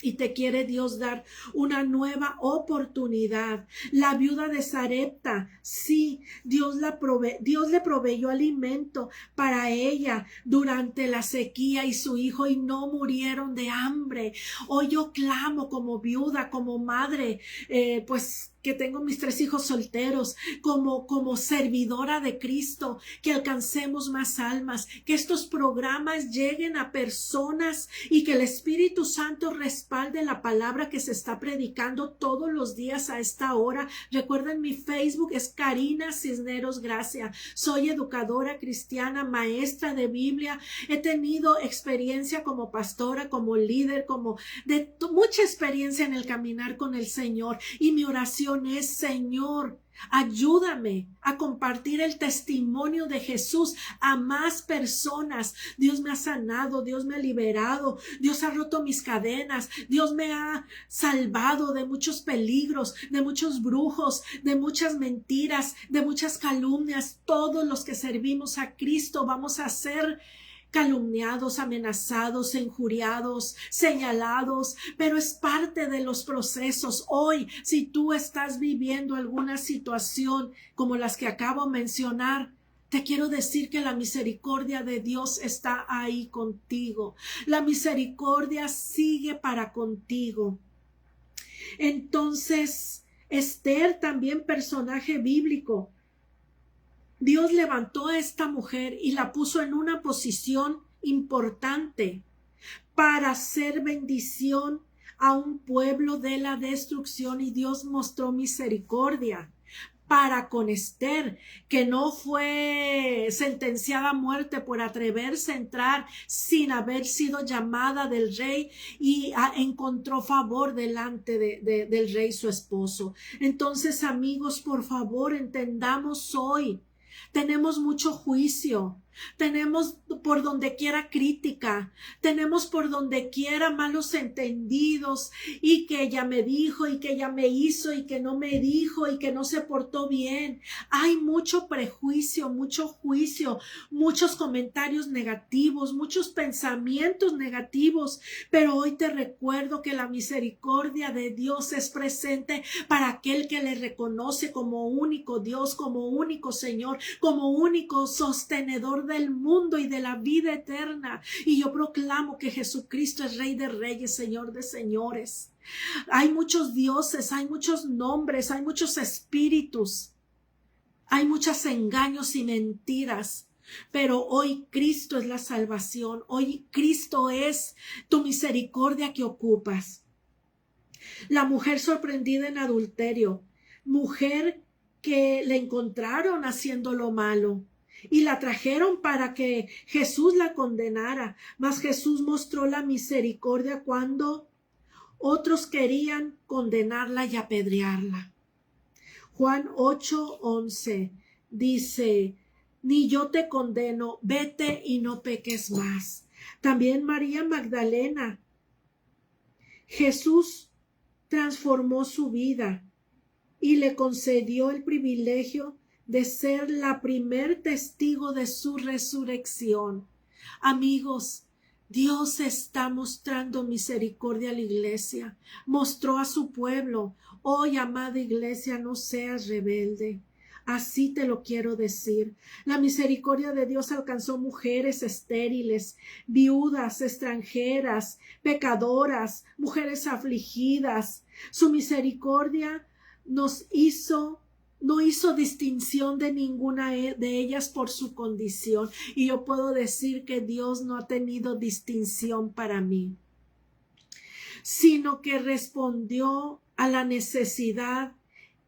Speaker 1: Y te quiere Dios dar una nueva oportunidad. La viuda de Sarepta, sí, Dios le proveyó alimento para ella durante la sequía y su hijo y no murieron de hambre. Hoy yo clamo como viuda, como madre, pues que tengo mis 3 hijos solteros, como servidora de Cristo, que alcancemos más almas, que estos programas lleguen a personas y que el Espíritu Santo respalde la palabra que se está predicando todos los días a esta hora. Recuerden, mi Facebook es Karina Cisneros Gracia. Soy educadora cristiana, maestra de Biblia. He tenido experiencia como pastora, como líder, mucha experiencia en el caminar con el Señor. Y mi oración es: Señor, ayúdame a compartir el testimonio de Jesús a más personas. Dios me ha sanado, Dios me ha liberado, Dios ha roto mis cadenas, Dios me ha salvado de muchos peligros, de muchos brujos, de muchas mentiras, de muchas calumnias. Todos los que servimos a Cristo vamos a ser calumniados, amenazados, injuriados, señalados, pero es parte de los procesos. Hoy, si tú estás viviendo alguna situación como las que acabo de mencionar, te quiero decir que la misericordia de Dios está ahí contigo. La misericordia sigue para contigo. Entonces, Esther, también personaje bíblico, Dios levantó a esta mujer y la puso en una posición importante para hacer bendición a un pueblo de la destrucción, y Dios mostró misericordia para con Esther, que no fue sentenciada a muerte por atreverse a entrar sin haber sido llamada del rey, y encontró favor delante del rey su esposo. Entonces, amigos, por favor, entendamos hoy. Tenemos mucho juicio, tenemos por donde quiera crítica, tenemos por donde quiera malos entendidos, y que ella me dijo, y que ella me hizo, y que no me dijo, y que no se portó bien. Hay mucho prejuicio, mucho juicio, muchos comentarios negativos, muchos pensamientos negativos, pero hoy te recuerdo que la misericordia de Dios es presente para aquel que le reconoce como único Dios, como único Señor, como único sostenedor del mundo y de la vida eterna. Y yo proclamo que Jesucristo es Rey de Reyes, Señor de Señores. Hay muchos dioses, hay muchos nombres, hay muchos espíritus, hay muchos engaños y mentiras, pero hoy Cristo es la salvación. Hoy Cristo es tu misericordia que ocupas. La mujer sorprendida en adulterio, mujer que le encontraron haciendo lo malo y la trajeron para que Jesús la condenara, mas Jesús mostró la misericordia cuando otros querían condenarla y apedrearla. Juan 8:11 dice: ni yo te condeno, vete y no peques más. También María Magdalena, Jesús transformó su vida y le concedió el privilegio de ser la primer testigo de su resurrección. Amigos, Dios está mostrando misericordia a la iglesia. Mostró a su pueblo: hoy, amada iglesia, no seas rebelde. Así te lo quiero decir. La misericordia de Dios alcanzó mujeres estériles, viudas, extranjeras, pecadoras, mujeres afligidas. Su misericordia no hizo distinción de ninguna de ellas por su condición. Y yo puedo decir que Dios no ha tenido distinción para mí, sino que respondió a la necesidad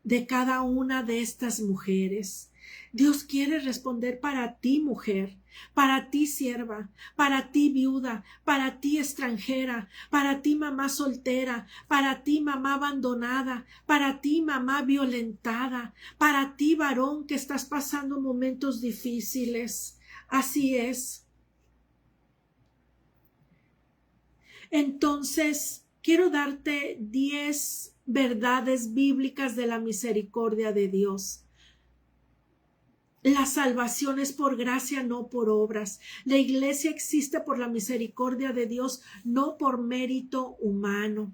Speaker 1: de cada una de estas mujeres. Dios quiere responder para ti, mujer, para ti, sierva, para ti, viuda, para ti, extranjera, para ti, mamá soltera, para ti, mamá abandonada, para ti, mamá violentada, para ti, varón, que estás pasando momentos difíciles. Así es. Entonces, quiero darte 10 verdades bíblicas de la misericordia de Dios. La salvación es por gracia, no por obras. La iglesia existe por la misericordia de Dios, no por mérito humano.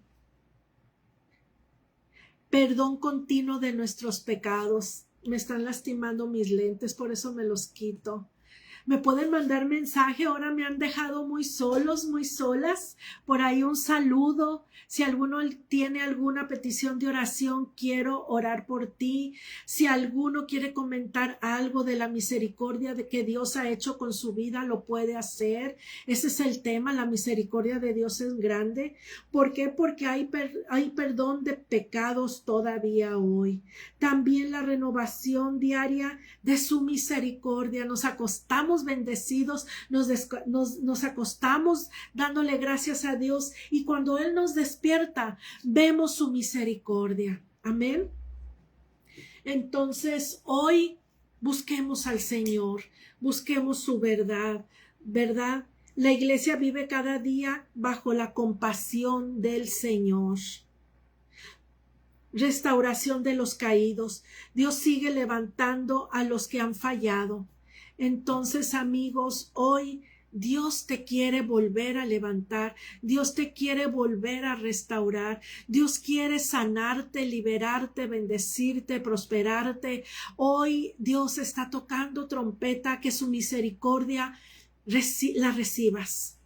Speaker 1: Perdón continuo de nuestros pecados. Me están lastimando mis lentes, por eso me los quito. Me pueden mandar mensaje, ahora me han dejado muy solos, muy solas. Por ahí un saludo. Si alguno tiene alguna petición de oración, quiero orar por ti. Si alguno quiere comentar algo de la misericordia de que Dios ha hecho con su vida, lo puede hacer. Ese es el tema, la misericordia de Dios es grande. ¿Por qué? Porque hay perdón de pecados todavía hoy. También la renovación diaria de su misericordia. Nos acostamos bendecidos, nos acostamos dándole gracias a Dios y cuando Él nos despierta vemos su misericordia. Amén. Entonces hoy busquemos al Señor, busquemos su verdad. La iglesia vive cada día bajo la compasión del Señor. Restauración de los caídos. Dios sigue levantando a los que han fallado. Entonces, amigos, hoy Dios te quiere volver a levantar, Dios te quiere volver a restaurar, Dios quiere sanarte, liberarte, bendecirte, prosperarte. Hoy Dios está tocando trompeta, que su misericordia la recibas.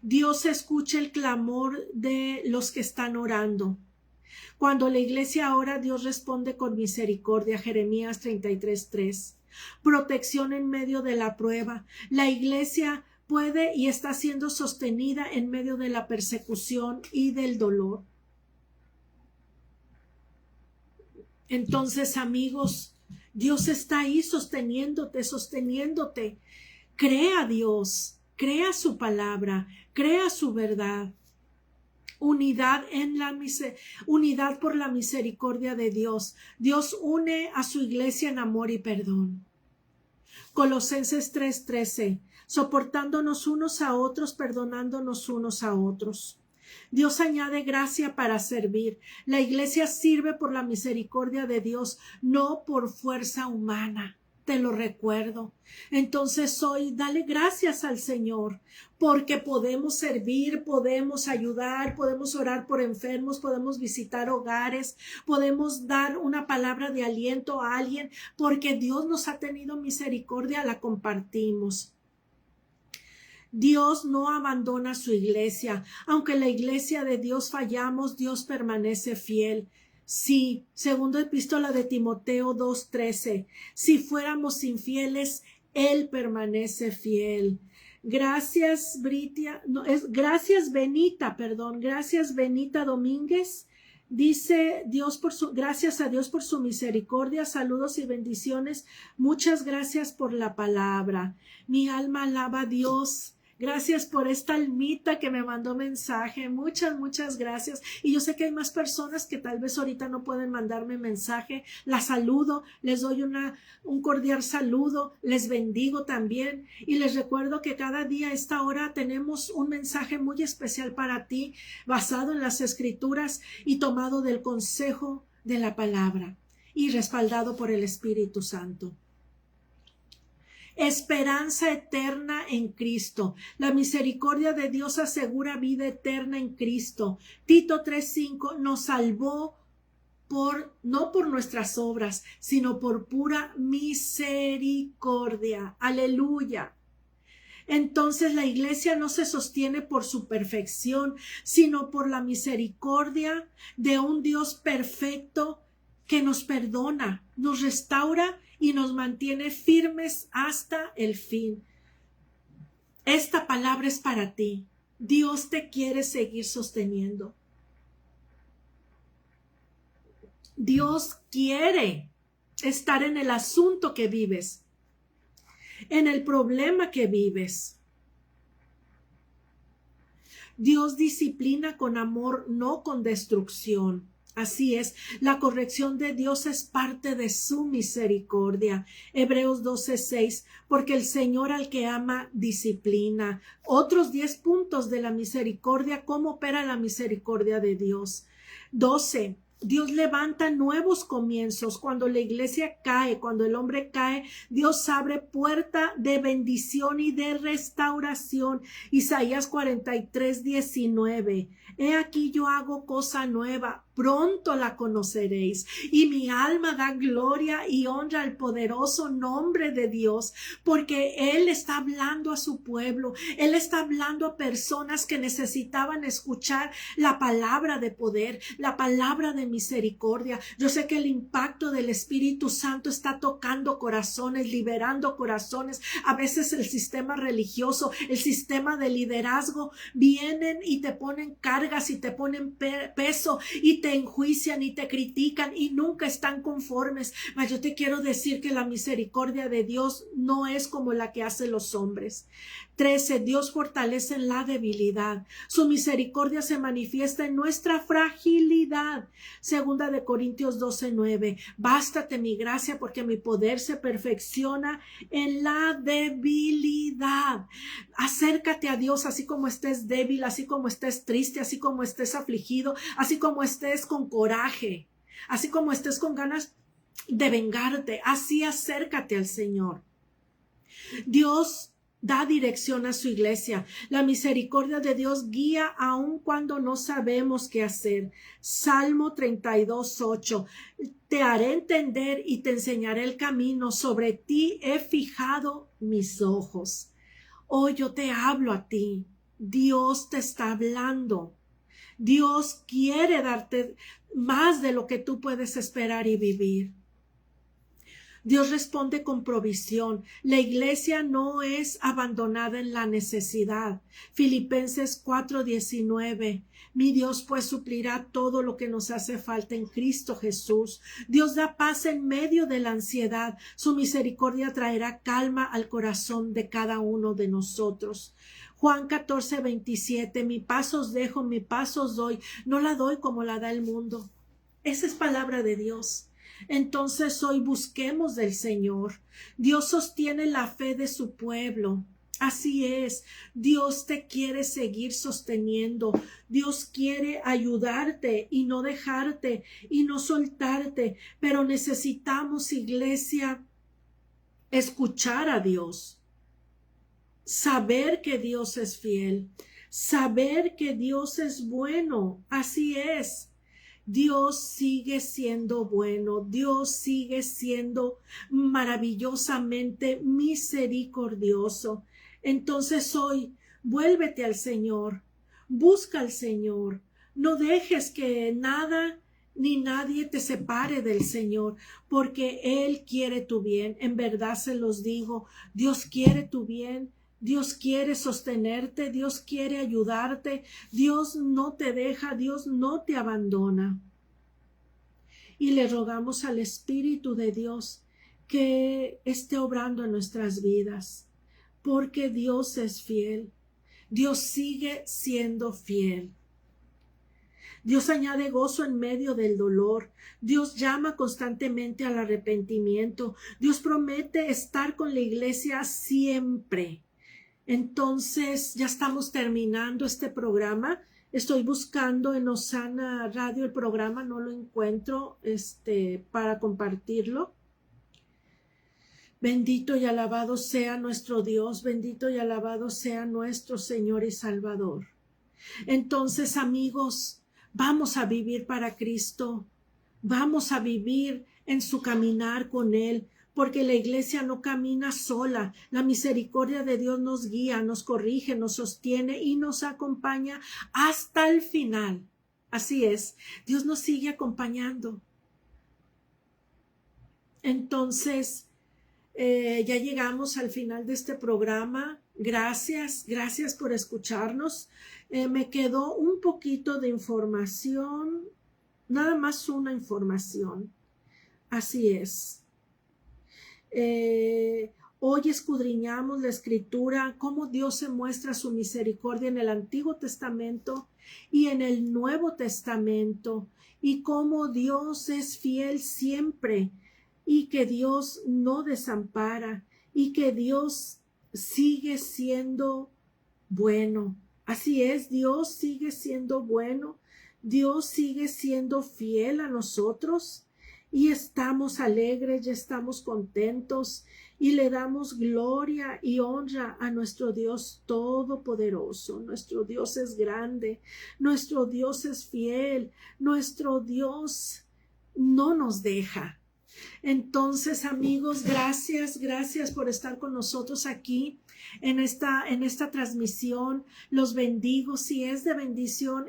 Speaker 1: Dios escucha el clamor de los que están orando. Cuando la iglesia ora, Dios responde con misericordia. Jeremías 33:3. Protección en medio de la prueba. La iglesia puede y está siendo sostenida en medio de la persecución y del dolor. Entonces, amigos, Dios está ahí sosteniéndote. Crea a Dios, crea su palabra, crea su verdad. Unidad por la misericordia de Dios. Dios une a su iglesia en amor y perdón. Colosenses 3:13. Soportándonos unos a otros, perdonándonos unos a otros. Dios añade gracia para servir. La iglesia sirve por la misericordia de Dios, no por fuerza humana. Te lo recuerdo. Entonces hoy dale gracias al Señor porque podemos servir, podemos ayudar, podemos orar por enfermos, podemos visitar hogares, podemos dar una palabra de aliento a alguien porque Dios nos ha tenido misericordia, la compartimos. Dios no abandona su iglesia. Aunque la iglesia de Dios fallamos, Dios permanece fiel. Sí, segunda epístola de Timoteo 2:13. Si fuéramos infieles, Él permanece fiel. Gracias, gracias Benita Domínguez. Dice gracias a Dios por su misericordia, saludos y bendiciones. Muchas gracias por la palabra. Mi alma alaba a Dios. Gracias por esta almita que me mandó mensaje. Muchas gracias. Y yo sé que hay más personas que tal vez ahorita no pueden mandarme mensaje. Las saludo, les doy un cordial saludo, les bendigo también. Y les recuerdo que cada día a esta hora tenemos un mensaje muy especial para ti, basado en las Escrituras y tomado del consejo de la palabra y respaldado por el Espíritu Santo. Esperanza eterna en Cristo. La misericordia de Dios asegura vida eterna en Cristo. Tito 3:5 nos salvó no por nuestras obras, sino por pura misericordia. Aleluya. Entonces la iglesia no se sostiene por su perfección, sino por la misericordia de un Dios perfecto que nos perdona, nos restaura y nos mantiene firmes hasta el fin. Esta palabra es para ti. Dios te quiere seguir sosteniendo. Dios quiere estar en el asunto que vives, en el problema que vives. Dios disciplina con amor, no con destrucción. Así es, la corrección de Dios es parte de su misericordia. Hebreos 12:6, porque el Señor al que ama disciplina. Otros 10 puntos de la misericordia, cómo opera la misericordia de Dios. 12, Dios levanta nuevos comienzos. Cuando la iglesia cae, cuando el hombre cae, Dios abre puerta de bendición y de restauración. Isaías 43:19. He aquí yo hago cosa nueva, pronto la conoceréis. Y mi alma da gloria y honra al poderoso nombre de Dios, porque Él está hablando a su pueblo. Él está hablando a personas que necesitaban escuchar la palabra de poder, la palabra de misericordia. Yo sé que el impacto del Espíritu Santo está tocando corazones, liberando corazones. A veces el sistema religioso, el sistema de liderazgo vienen y te ponen cargas y te ponen peso y te enjuician y te critican y nunca están conformes. Mas yo te quiero decir que la misericordia de Dios no es como la que hacen los hombres. 13. Dios fortalece en la debilidad. Su misericordia se manifiesta en nuestra fragilidad. Segunda de Corintios 12:9. Bástate mi gracia, porque mi poder se perfecciona en la debilidad. Acércate a Dios así como estés débil, así como estés triste, así como estés afligido, así como estés con coraje, así como estés con ganas de vengarte. Así acércate al Señor. Dios da dirección a su iglesia. La misericordia de Dios guía aun cuando no sabemos qué hacer. Salmo 32:8. Te haré entender y te enseñaré el camino. Sobre ti he fijado mis ojos. Hoy yo te hablo a ti. Dios te está hablando. Dios quiere darte más de lo que tú puedes esperar y vivir. Dios responde con provisión. La iglesia no es abandonada en la necesidad. Filipenses 4:19. Mi Dios pues suplirá todo lo que nos hace falta en Cristo Jesús. Dios da paz en medio de la ansiedad. Su misericordia traerá calma al corazón de cada uno de nosotros. Juan 14:27. Mi paz os dejo, mi paz os doy. No la doy como la da el mundo. Esa es palabra de Dios. Entonces hoy busquemos del Señor. Dios sostiene la fe de su pueblo. Así es, Dios te quiere seguir sosteniendo. Dios quiere ayudarte y no dejarte y no soltarte. Pero necesitamos, iglesia, escuchar a Dios. Saber que Dios es fiel. Saber que Dios es bueno. Así es. Dios sigue siendo bueno, Dios sigue siendo maravillosamente misericordioso. Entonces hoy, vuélvete al Señor, busca al Señor, no dejes que nada ni nadie te separe del Señor, porque Él quiere tu bien. En verdad se los digo, Dios quiere tu bien. Dios quiere sostenerte, Dios quiere ayudarte, Dios no te deja, Dios no te abandona. Y le rogamos al Espíritu de Dios que esté obrando en nuestras vidas, porque Dios es fiel, Dios sigue siendo fiel. Dios añade gozo en medio del dolor. Dios llama constantemente al arrepentimiento. Dios promete estar con la iglesia siempre. Entonces, ya estamos terminando este programa. Estoy buscando en Osana Radio el programa, no lo encuentro para compartirlo. Bendito y alabado sea nuestro Dios, bendito y alabado sea nuestro Señor y Salvador. Entonces, amigos, vamos a vivir para Cristo, vamos a vivir en su caminar con Él, porque la iglesia no camina sola. La misericordia de Dios nos guía, nos corrige, nos sostiene y nos acompaña hasta el final. Así es, Dios nos sigue acompañando. Entonces, ya llegamos al final de este programa. Gracias por escucharnos. Me quedó un poquito de información, nada más una información. Así es. Hoy escudriñamos la Escritura, cómo Dios se muestra su misericordia en el Antiguo Testamento y en el Nuevo Testamento, y cómo Dios es fiel siempre, y que Dios no desampara, y que Dios sigue siendo bueno. Así es, Dios sigue siendo bueno. Dios sigue siendo fiel a nosotros y estamos alegres y estamos contentos y le damos gloria y honra a nuestro Dios todopoderoso. Nuestro Dios es grande, nuestro Dios es fiel, nuestro Dios no nos deja. Entonces, amigos, gracias por estar con nosotros aquí en esta transmisión. Los bendigo. Si es de bendición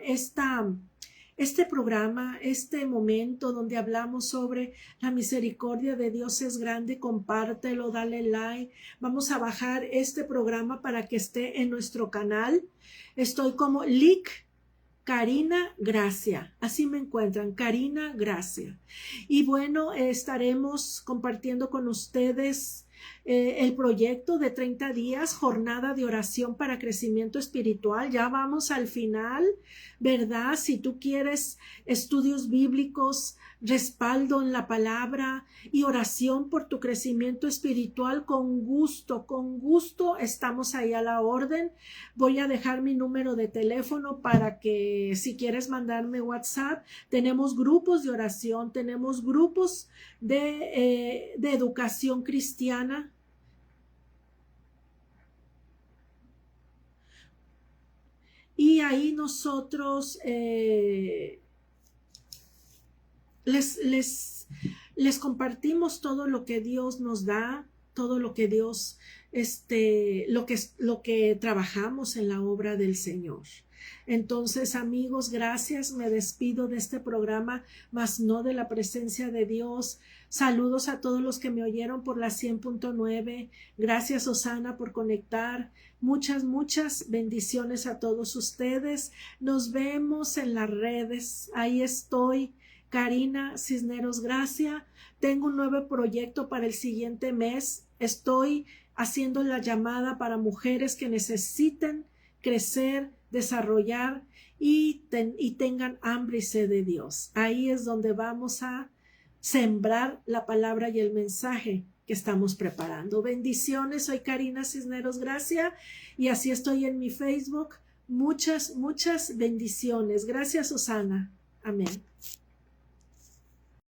Speaker 1: este programa, este momento donde hablamos sobre la misericordia de Dios es grande, compártelo, dale like. Vamos a bajar este programa para que esté en nuestro canal. Estoy como Karina Gracia, así me encuentran, Karina Gracia. Y bueno, estaremos compartiendo con ustedes el proyecto de 30 días, jornada de oración para crecimiento espiritual. Ya vamos al final, ¿verdad? Si tú quieres estudios bíblicos, respaldo en la palabra y oración por tu crecimiento espiritual, con gusto estamos ahí a la orden. Voy a dejar mi número de teléfono para que si quieres mandarme WhatsApp. Tenemos grupos de oración, tenemos grupos de educación cristiana. Y ahí nosotros les compartimos todo lo que Dios nos da, todo lo que Dios, lo que trabajamos en la obra del Señor. Entonces, amigos, gracias. Me despido de este programa, mas no de la presencia de Dios. Saludos a todos los que me oyeron por la 100.9. Gracias, Osana, por conectar. Muchas bendiciones a todos ustedes. Nos vemos en las redes. Ahí estoy, Karina Cisneros Gracia. Tengo un nuevo proyecto para el siguiente mes. Estoy haciendo la llamada para mujeres que necesiten crecer, desarrollar y tengan hambre y sed de Dios. Ahí es donde vamos a sembrar la palabra y el mensaje que estamos preparando. Bendiciones, soy Karina Cisneros Gracia y así estoy en mi Facebook. Muchas bendiciones. Gracias, Susana. Amén.